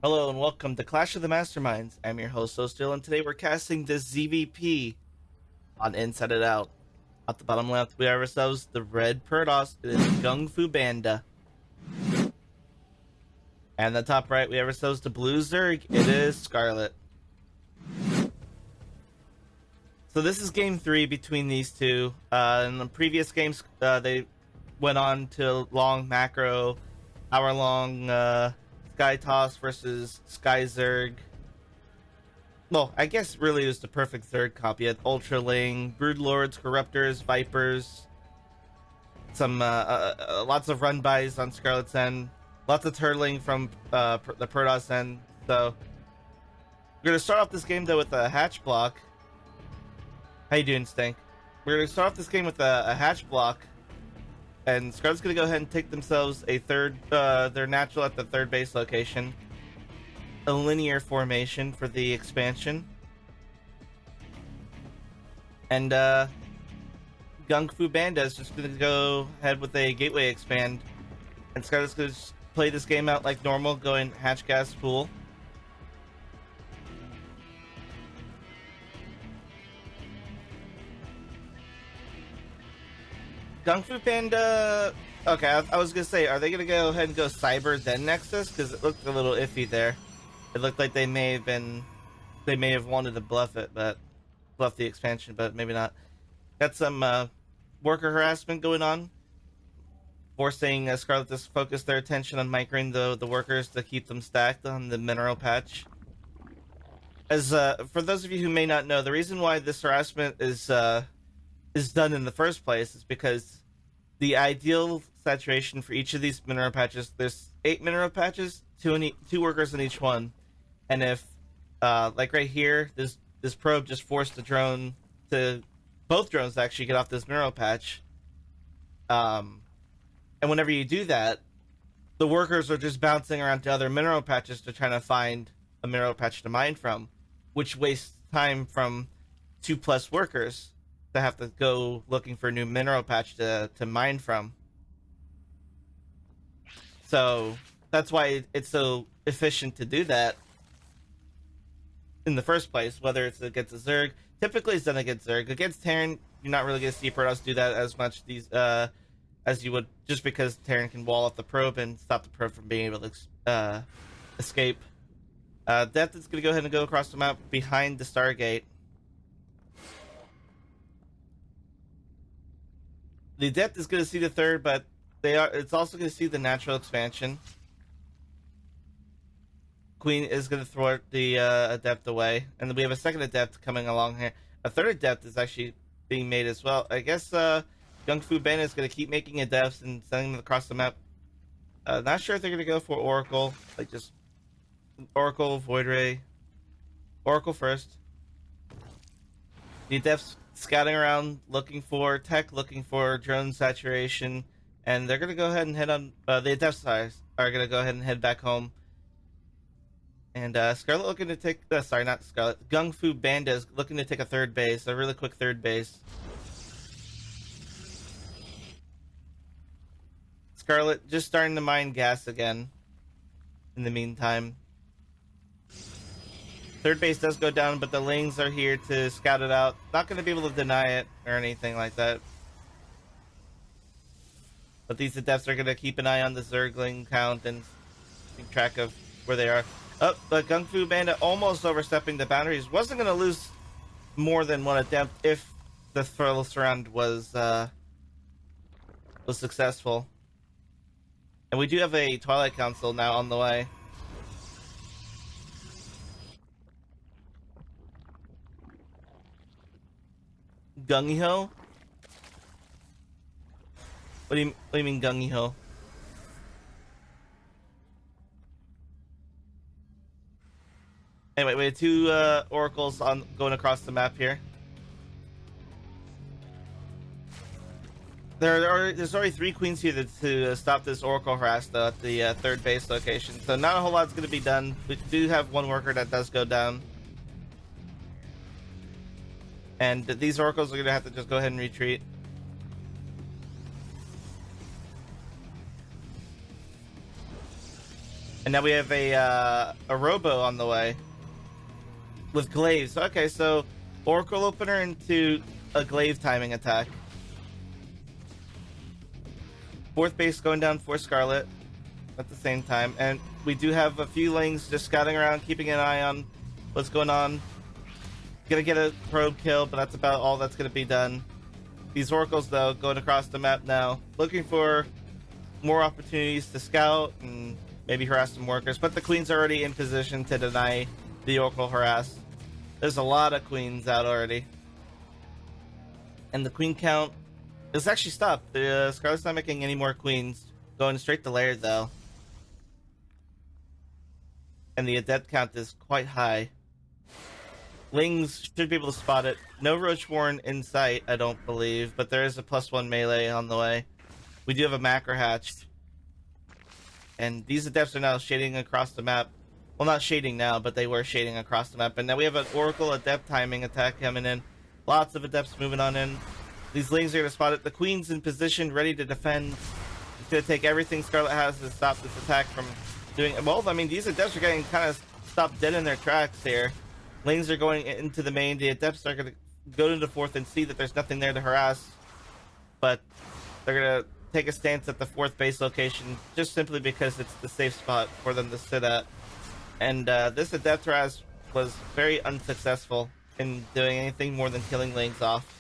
Hello and welcome to Clash of the Masterminds. I'm your host, Seoulsteal, and today we're casting this ZVP on Inside It Out. At the bottom left, we have ourselves the red Protoss. It is GungFuBanDa. And the top right, we have ourselves the blue Zerg. It is Scarlett. So this is game 3 between these two. In the previous games, they went on to long macro, hour-long Sky Toss versus Sky Zerg. Well, I guess really it was the perfect Zerg copy. You had Ultraling, Broodlords, Corruptors, Vipers, some lots of run-bys on Scarlett's end, lots of turtling from the Protoss end. So we're gonna start off this game though with a hatch block. How you doing, Stink? We're gonna start off this game with a hatch block, and Scarlett's gonna go ahead and take themselves a third, their natural at the third base location, a linear formation for the expansion, and GungFuBanDa is just gonna go ahead with a gateway expand, and Scarlett's gonna play this game out like normal, going hatch gas pool. GungFuBanDa. Okay, I was gonna say, are they gonna go ahead and go Cyber then Nexus? Because it looked a little iffy there. It looked like they may have wanted to bluff it, but bluff the expansion, but maybe not. Got some worker harassment going on, forcing Scarlett to focus their attention on microing the workers to keep them stacked on the mineral patch. As for those of you who may not know, the reason why this harassment is done in the first place is because the ideal saturation for each of these mineral patches, there's 8 mineral patches, 2 workers in each one, and if like right here, this probe just forced the drone to both drones to actually get off this mineral patch, and whenever you do that, the workers are just bouncing around to other mineral patches to try to find a mineral patch to mine from, which wastes time from 2+ workers to have to go looking for a new mineral patch to mine from. So that's why it's so efficient to do that in the first place, whether it's against a Zerg. Typically it's done against Zerg. Against Terran, you're not really going to see Protoss do that as much as you would, just because Terran can wall up the probe and stop the probe from being able to escape. Death is going to go ahead and go across the map behind the Stargate. The Adept is going to see the third, but it's also going to see the natural expansion. Queen is going to throw the Adept away, and then we have a second Adept coming along here. A third Adept is actually being made as well. I guess GungFuBanDa is going to keep making Adepts and sending them across the map. Not sure if they're going to go for Oracle, like just Oracle, Void Ray. Oracle first. The Adepts scouting around, looking for tech, looking for drone saturation, and they're going to go ahead and head on, the Adepts are going to go ahead and head back home. And Scarlett looking to take, sorry, not Scarlett, GungFuBanDa is looking to take a third base, a really quick third base. Scarlett just starting to mine gas again in the meantime. Third base does go down, but the Lings are here to scout it out. Not going to be able to deny it or anything like that. But these Adepts are going to keep an eye on the Zergling count and keep track of where they are. Oh, but GungFuBanDa almost overstepping the boundaries. Wasn't going to lose more than one Adept if the first round was successful. And we do have a Twilight Council now on the way. Gung-Ho? What do you mean Gung-Ho? Anyway, we have 2 oracles going across the map here. There's already 3 queens here to stop this oracle harass though at the third base location. So not a whole lot's going to be done. We do have 1 worker that does go down. And these oracles are going to have to just go ahead and retreat. And now we have a robo on the way with glaives. Okay, so Oracle opener into a glaive timing attack. Fourth base going down for Scarlett at the same time, and we do have a few lings just scouting around, keeping an eye on what's going on. Gonna get a probe kill, but that's about all that's gonna be done. These oracles, though, going across the map now, looking for more opportunities to scout and maybe harass some workers, but the queen's already in position to deny the oracle harass. There's a lot of queens out already, and the queen count is actually stopped. The Scarlett's not making any more queens, going straight to lair though, and the adept count is quite high. Lings should be able to spot it. No Roach Warren in sight, I don't believe, but there is a +1 melee on the way. We do have a macro hatched, and these adepts are now shading across the map. Well, not shading now, but they were shading across the map. And now we have an Oracle adept timing attack coming in. Lots of adepts moving on in. These lings are going to spot it. The queen's in position, ready to defend. It's going to take everything Scarlett has to stop this attack from doing it. Well, I mean, these adepts are getting kind of stopped dead in their tracks here. Lings are going into the main. The adepts are going to go into the fourth and see that there's nothing there to harass. But they're going to take a stance at the fourth base location just simply because it's the safe spot for them to sit at. And this adept harass was very unsuccessful in doing anything more than killing Lings off.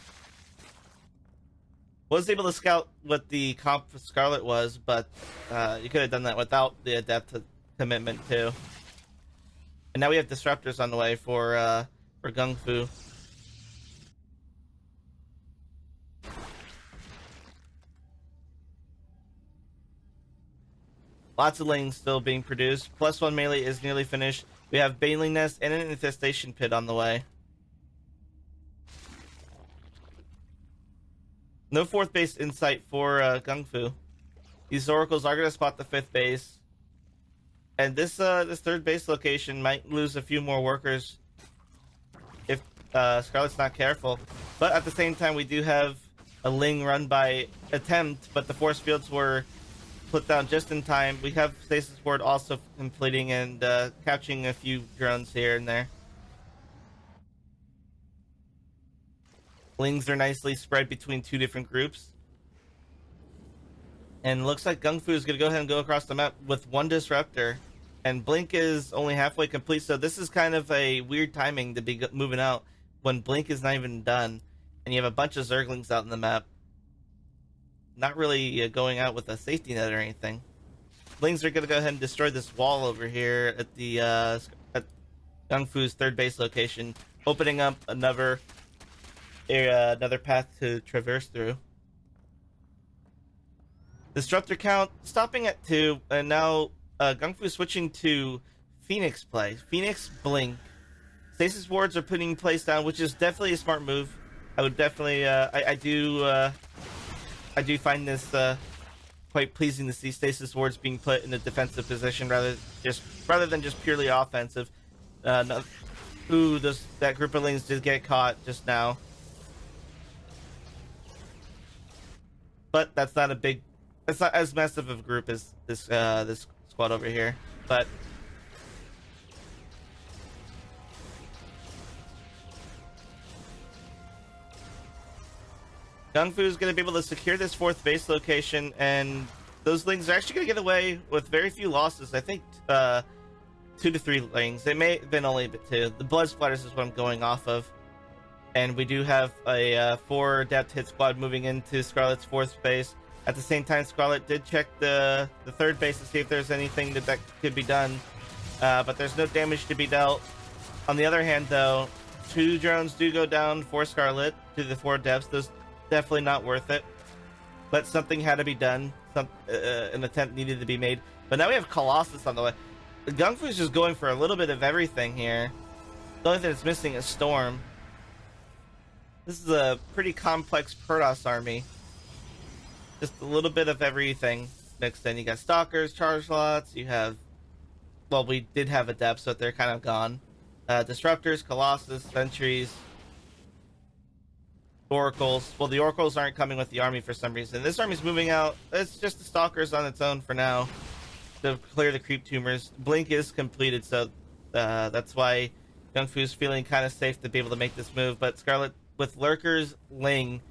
Was able to scout what the comp for Scarlett was, but you could have done that without the adept commitment too. And now we have disruptors on the way for GungFu. Lots of lings still being produced. +1 melee is nearly finished. We have Baneling Nest and an Infestation Pit on the way. No fourth base in sight for GungFu. These oracles are going to spot the fifth base. And this third base location might lose a few more workers if Scarlett's not careful. But at the same time, we do have a ling run by attempt, but the force fields were put down just in time. We have Stasis Ward also completing and catching a few drones here and there. Lings are nicely spread between two different groups. And looks like GungFu is going to go ahead and go across the map with one disruptor. And Blink is only halfway complete, so this is kind of a weird timing to be moving out when Blink is not even done. And you have a bunch of Zerglings out in the map. Not really going out with a safety net or anything. Lings are going to go ahead and destroy this wall over here at the at GungFu's third base location, opening up another path to traverse through. Disruptor count stopping at 2, and now GungFu switching to Phoenix play. Phoenix Blink. Stasis wards are putting place down, which is definitely a smart move. I would definitely I do find this quite pleasing to see stasis wards being put in a defensive position rather than just purely offensive. That group of lings did get caught just now, but that's not as massive of a group as this squad over here. But GungFu is going to be able to secure this fourth base location, and those lings are actually going to get away with very few losses. I think 2 to 3 lings. It may have been only a bit 2. The blood splatters is what I'm going off of. And we do have a 4 adept hit squad moving into Scarlett's fourth base. At the same time, Scarlett did check the third base to see if there's anything that could be done. But there's no damage to be dealt. On the other hand, though, 2 drones do go down for Scarlett to the 4 adepts. Those definitely not worth it, but something had to be done. An attempt needed to be made. But now we have Colossus on the way. GungFu is just going for a little bit of everything here. The only thing that's missing is Storm. This is a pretty complex Protoss army. Just a little bit of everything mixed in. You got Stalkers, Charge Lots, you have... Well, we did have Adepts, but they're kind of gone. Disruptors, Colossus, Sentries, Oracles. Well, the Oracles aren't coming with the army for some reason. This army's moving out. It's just the Stalkers on its own for now. to clear the creep tumors. Blink is completed, so that's why GungFu's feeling kind of safe to be able to make this move. But Scarlett, with Lurkers, Ling,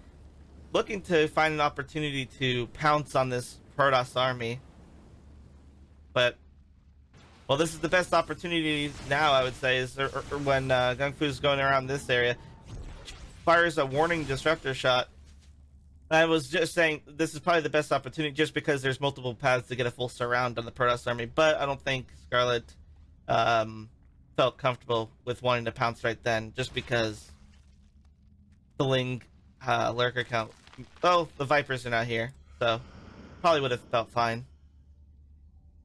looking to find an opportunity to pounce on this Protoss army. But, well, this is the best opportunity now, I would say, is when GungFu's going around this area. Fires a warning disruptor shot. I was just saying this is probably the best opportunity just because there's multiple paths to get a full surround on the Protoss army, but I don't think Scarlett felt comfortable with wanting to pounce right then just because the Ling lurker count. Oh, the Vipers are not here, so probably would have felt fine.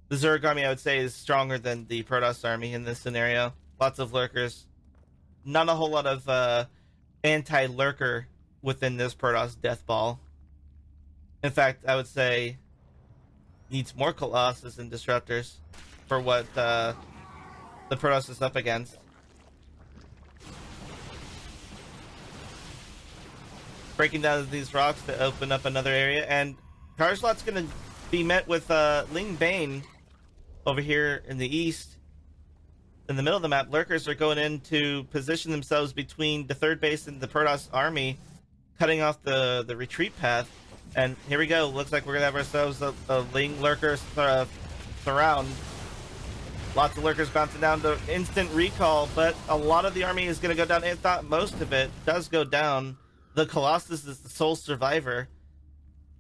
The Zerg army, I would say, is stronger than the Protoss army in this scenario. Lots of lurkers. Not a whole lot of anti-lurker within this Protoss death ball. In fact, I would say needs more Colossus and Disruptors for what the Protoss is up against. Breaking down these rocks to open up another area, and Karslot's going to be met with Ling Bane over here in the east. In the middle of the map, Lurkers are going in to position themselves between the third base and the Protoss army, cutting off the retreat path. And here we go. Looks like we're gonna have ourselves a Ling Lurker surround. Lots of Lurkers bouncing down to instant recall, but a lot of the army is gonna go down. If not most of it does go down. The Colossus is the sole survivor,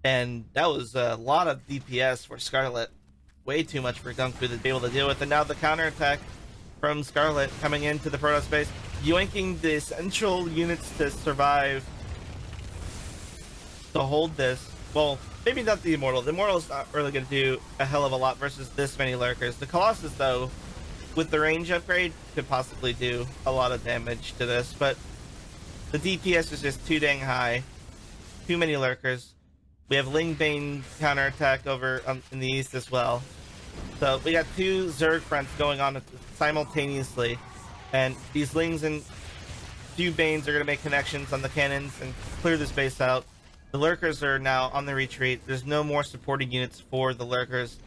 and that was a lot of DPS for Scarlett. Way too much for GungFu to be able to deal with. And now the counterattack from Scarlett coming into the Protoss base, yoinking the essential units to survive, to hold this. Well, maybe not the Immortal. The Immortal's not really going to do a hell of a lot versus this many Lurkers. The Colossus, though, with the range upgrade, could possibly do a lot of damage to this, but the DPS is just too dang high. Too many Lurkers. We have Ling Bane counterattack over in the east as well. So we got two Zerg fronts going on simultaneously, and these Lings and few Banes are going to make connections on the cannons and clear this base out. The Lurkers are now on the retreat. There's no more supporting units for the Lurkers.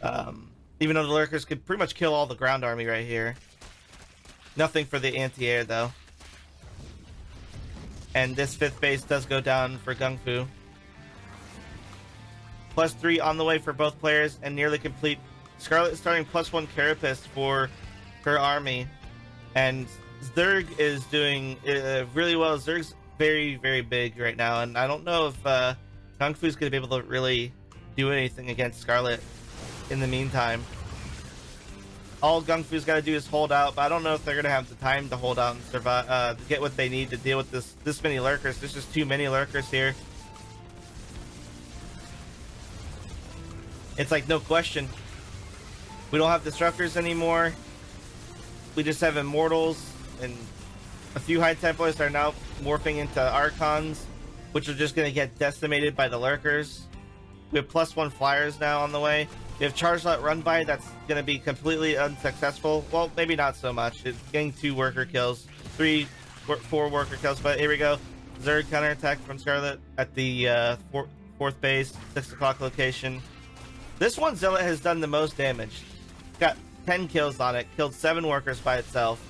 Even though the Lurkers could pretty much kill all the ground army right here. Nothing for the anti-air, though. And this fifth base does go down for GungFu. +3 on the way for both players and nearly complete. Scarlett is starting +1 Carapace for her army. And Zerg is doing really well. Zerg's very, very big right now, and I don't know if GungFu's going to be able to really do anything against Scarlett in the meantime. All GungFu's got to do is hold out, but I don't know if they're going to have the time to hold out and survive, to get what they need to deal with this many Lurkers. There's just too many Lurkers here. It's like, no question. We don't have Disruptors anymore. We just have Immortals, and a few High Templars are now morphing into Archons, which are just going to get decimated by the Lurkers. We have +1 Flyers now on the way. We have Chargelot Run By, that's going to be completely unsuccessful. Well, maybe not so much. It's getting 2 worker kills, 4 worker kills, but here we go. Zerg counterattack from Scarlett at the fourth base, 6 o'clock location. This one, Zealot has done the most damage. Got 10 kills on it, killed 7 workers by itself.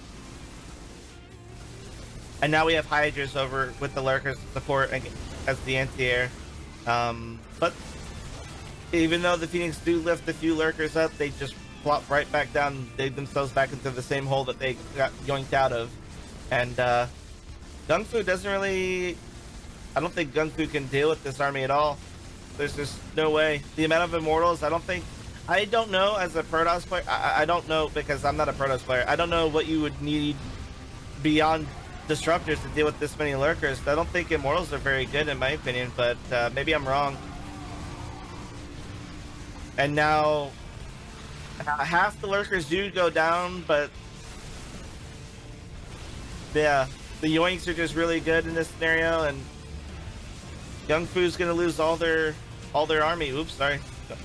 And now we have Hydras over with the Lurkers support as the anti-air. But even though the Phoenix do lift a few Lurkers up, they just plop right back down and dig themselves back into the same hole that they got yoinked out of. And GungFu doesn't really... I don't think GungFu can deal with this army at all. There's just no way. The amount of Immortals, I don't know as a Protoss player. I don't know, because I'm not a Protoss player. I don't know what you would need beyond Disruptors to deal with this many Lurkers. I don't think Immortals are very good in my opinion, but maybe I'm wrong. And now half the Lurkers do go down, but yeah, the Yoinks are just really good in this scenario, and GungFu's gonna lose all their army. Oops, sorry.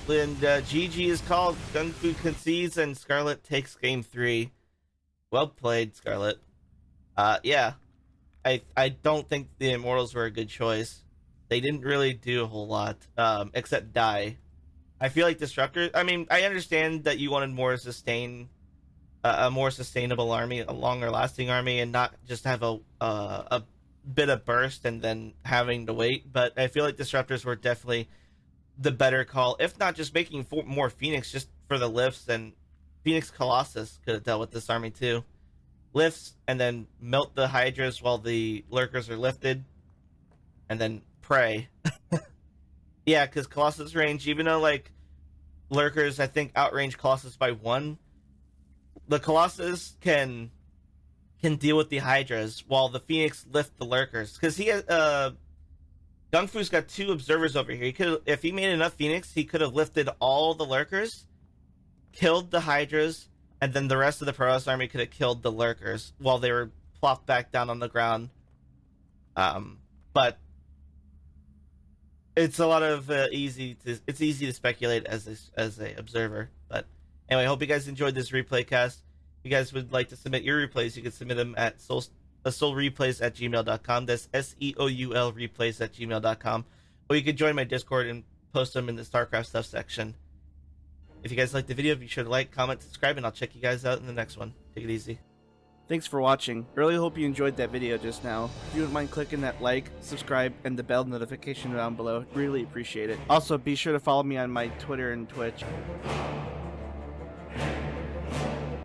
And GG is called. GungFu concedes, and Scarlett takes game 3. Well played, Scarlett. Yeah, I don't think the Immortals were a good choice. They didn't really do a whole lot, except die. I feel like Disruptors. I mean, I understand that you wanted more a more sustainable army, a longer lasting army, and not just have a bit of burst and then having to wait. But I feel like Disruptors were definitely the better call, if not just making more Phoenix just for the lifts. And Phoenix Colossus could have dealt with this army too. Lifts and then melt the Hydras while the lurkers are lifted, and then pray. Yeah, because Colossus range, even though like lurkers I think outrange Colossus by 1, the Colossus can deal with the Hydras while the Phoenix lift the lurkers. Because he has GungFu's got 2 observers over here. He could, if he made enough Phoenix, he could have lifted all the lurkers, killed the Hydras, and then the rest of the Protoss army could have killed the lurkers while they were plopped back down on the ground. But it's a lot of easy to speculate as a observer. But anyway, I hope you guys enjoyed this replay cast. If you guys would like to submit your replays, you can submit them at seoulreplays@gmail.com. That's SEOUL replays@gmail.com. Or you can join my Discord and post them in the StarCraft stuff section. If you guys liked the video, be sure to like, comment, subscribe, and I'll check you guys out in the next one. Take it easy. Thanks for watching. I really hope you enjoyed that video just now. If you wouldn't mind clicking that like, subscribe, and the bell notification down below, really appreciate it. Also, be sure to follow me on my Twitter and Twitch.